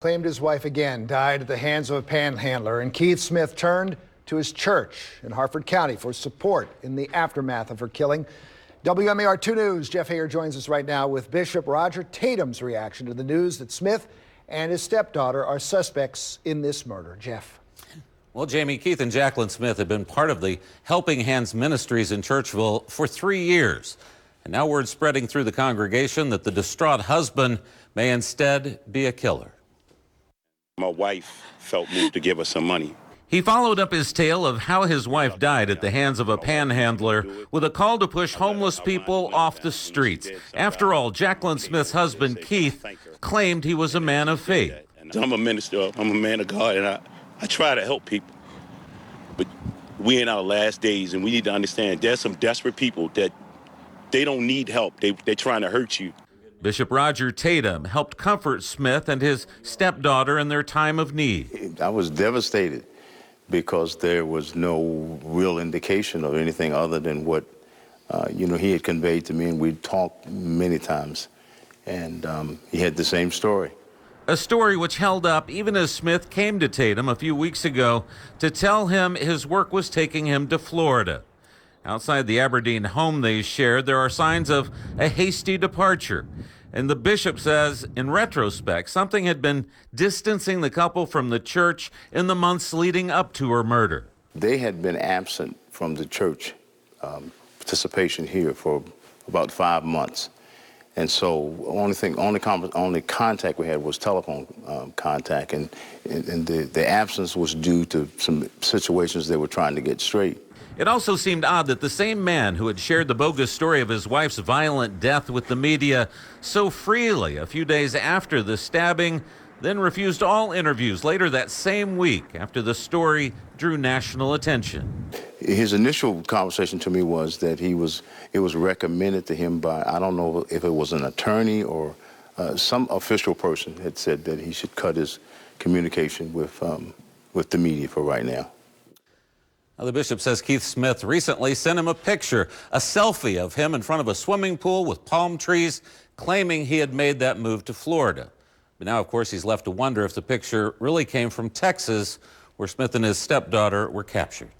Claimed his wife again died at the hands of a panhandler, and Keith Smith turned to his church in Harford County for support in the aftermath of her killing. WMAR 2 News' Jeff Hayer joins us right now with Bishop Roger Tatum's reaction to the news that Smith and his stepdaughter are suspects in this murder. Jeff. Well, Jamie, Keith and Jacquelyn Smith have been part of the Helping Hands Ministries in Churchville for 3 years. And now word spreading through the congregation that the distraught husband may instead be a killer. My wife felt moved to give us some money. He followed up his tale of how his wife died at the hands of a panhandler with a call to push homeless people off the streets. After all, Jacquelyn Smith's husband, Keith, claimed he was a man of faith. I'm a minister, I'm a man of God, and I try to help people. But we're in our last days, and we need to understand there's some desperate people that they don't need help. They're trying to hurt you. Bishop Roger Tatum helped comfort Smith and his stepdaughter in their time of need. I was devastated because there was no real indication of anything other than what, he had conveyed to me, and we'd talked many times, and he had the same story. A story which held up even as Smith came to Tatum a few weeks ago to tell him his work was taking him to Florida. Outside the Aberdeen home they shared, there are signs of a hasty departure. And the bishop says, in retrospect, something had been distancing the couple from the church in the months leading up to her murder. They had been absent from the church participation here for about 5 months. And so only contact we had was telephone contact, and the absence was due to some situations they were trying to get straight. It also seemed odd that the same man who had shared the bogus story of his wife's violent death with the media so freely a few days after the stabbing then refused all interviews later that same week after the story drew national attention. His initial conversation to me was that it was recommended to him by, I don't know if it was an attorney or some official person had said that he should cut his communication with the media for right now. Now, the bishop says Keith Smith recently sent him a picture, a selfie of him in front of a swimming pool with palm trees, claiming he had made that move to Florida. But now, of course, he's left to wonder if the picture really came from Texas, where Smith and his stepdaughter were captured.